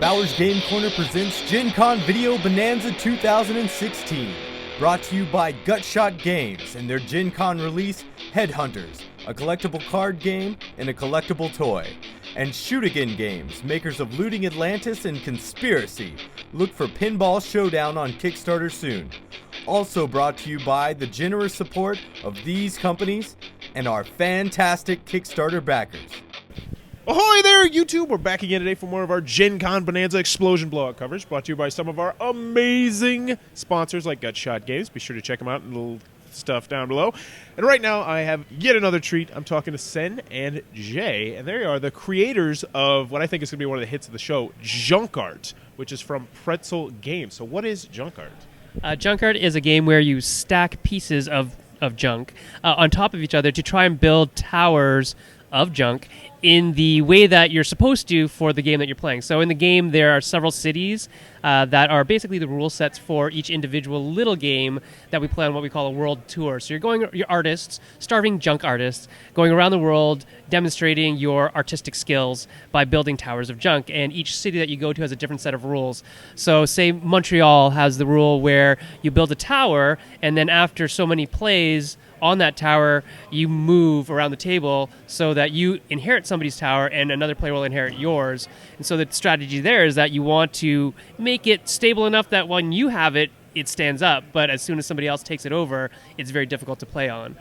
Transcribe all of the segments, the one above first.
Bowers Game Corner presents Gen Con Video Bonanza 2016. Brought to you by Gutshot Games and their Gen Con release, Headhunters, a collectible card game and a collectible toy. And Shoot-Again Games, makers of Looting Atlantis and Conspiracy. Look for Pinball Showdown on Kickstarter soon. Also brought to you by the generous support of these companies and our fantastic Kickstarter backers. Ahoy there, YouTube! We're back again today for more of our Gen Con Bonanza Explosion Blowout coverage, brought to you by some of our amazing sponsors like Gutshot Games. Be sure to check them out in the little stuff down below. And right now, I have yet another treat. I'm talking to Sen and Jay, and they are the creators of what I think is going to be one of the hits of the show, Junk Art, which is from Pretzel Games. So what is Junk Art? Junk Art is a game where you stack pieces of junk on top of each other to try and build towers of junk in the way that you're supposed to for the game that you're playing. So in the game, there are several cities that are basically the rule sets for each individual little game that we play on what we call a world tour. So you're artists, starving junk artists, going around the world demonstrating your artistic skills by building towers of junk. And each city that you go to has a different set of rules. So say Montreal has the rule where you build a tower, and then after so many plays on that tower, you move around the table so that you inherit somebody's tower and another player will inherit yours. And so the strategy there is that you want to make it stable enough that when you have it, it stands up. But as soon as somebody else takes it over, it's very difficult to play on.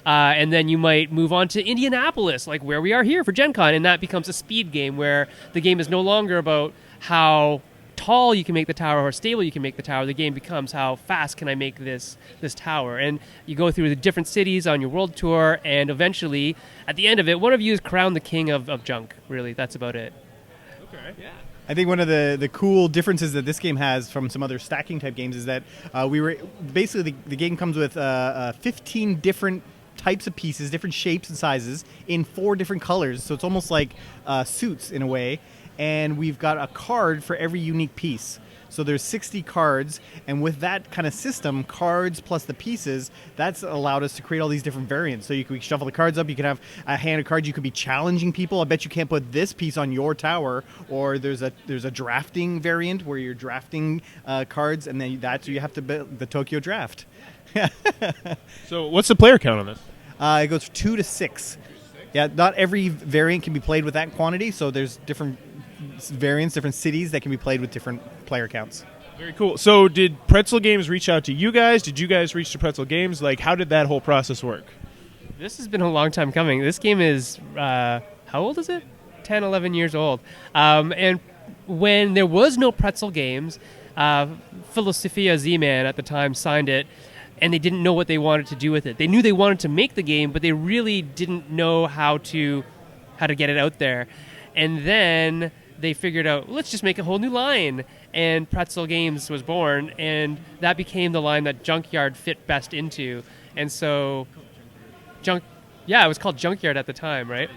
And then you might move on to Indianapolis, like where we are here for Gen Con, and that becomes a speed game where the game is no longer about how tall you can make the tower or stable you can make the tower. The game becomes how fast can I make this tower. And you go through the different cities on your world tour, and eventually, at the end of it, one of you is crowned the king of junk. Really, that's about it. Okay. Yeah. I think one of the cool differences that this game has from some other stacking type games is that the game comes with 15 different types of pieces, different shapes and sizes in 4 different colors. So it's almost like suits in a way. And we've got a card for every unique piece. So there's 60 cards, and with that kind of system, cards plus the pieces, that's allowed us to create all these different variants. So you can shuffle the cards up, you can have a hand of cards, you could be challenging people. I bet you can't put this piece on your tower, or there's a drafting variant where you're drafting cards, and then that's where you have to build the Tokyo Draft. So what's the player count on this? It goes 2 to 6. Yeah, not every variant can be played with that quantity, so there's different variants, different cities that can be played with different player counts. Very cool. So did Pretzel Games reach out to you guys? Did you guys reach to Pretzel Games? Like, how did that whole process work? This has been a long time coming. This game is, how old is it? 10, 11 years old. And when there was no Pretzel Games, Philosophia Z-Man at the time signed it, and they didn't know what they wanted to do with it. They knew they wanted to make the game, but they really didn't know how to get it out there. And then they figured out, let's just make a whole new line. And Pretzel Games was born, and that became the line that Junkyard fit best into. And so, it was called Junkyard at the time, right?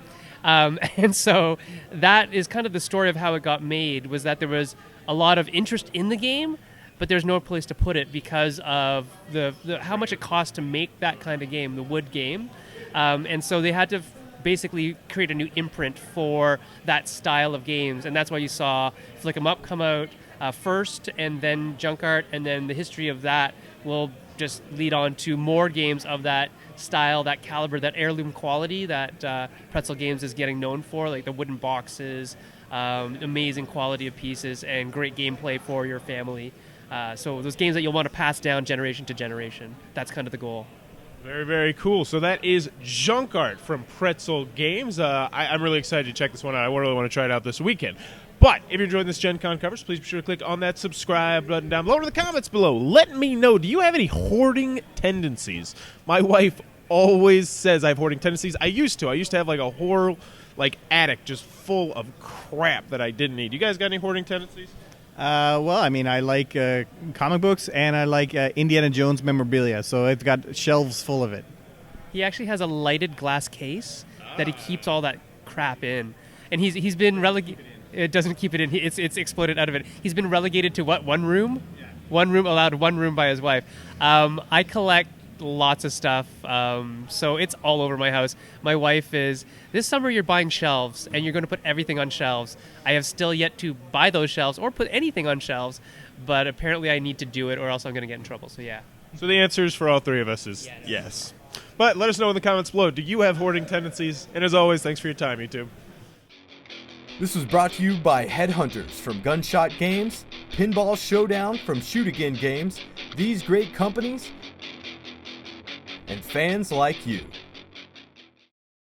And so that is kind of the story of how it got made, was that there was a lot of interest in the game, but there's no place to put it because of the how much it costs to make that kind of game, the wood game. And so they had to basically create a new imprint for that style of games, and that's why you saw Flick 'em Up come out first, and then Junk Art, and then the history of that will just lead on to more games of that style, that caliber, that heirloom quality that Pretzel Games is getting known for, like the wooden boxes, amazing quality of pieces, and great gameplay for your family. So those games that you'll want to pass down generation to generation. That's kind of the goal. Very, very cool. So that is Junk Art from Pretzel Games. I'm really excited to check this one out. I really want to try it out this weekend. But if you're enjoying this Gen Con coverage, please be sure to click on that subscribe button down below, or in the comments below. Let me know, do you have any hoarding tendencies? My wife always says I have hoarding tendencies. I used to have like a whole attic just full of crap that I didn't need. You guys got any hoarding tendencies? Well, I mean, I like comic books, and I like Indiana Jones memorabilia, so I've got shelves full of it. He actually has a lighted glass case that he keeps all that crap in, and he's been relegated. It doesn't keep it in. It's exploded out of it. He's been relegated to what? One room? Yeah. One room, allowed one room by his wife. I collect lots of stuff. So it's all over my house. My wife is, this summer you're buying shelves and you're going to put everything on shelves. I have still yet to buy those shelves or put anything on shelves, but apparently I need to do it or else I'm going to get in trouble. So yeah. So the answers for all three of us is yes. But let us know in the comments below. Do you have hoarding tendencies? And as always, thanks for your time, YouTube. This was brought to you by Headhunters from Gunshot Games, Pinball Showdown from Shoot Again Games, these great companies, and fans like you.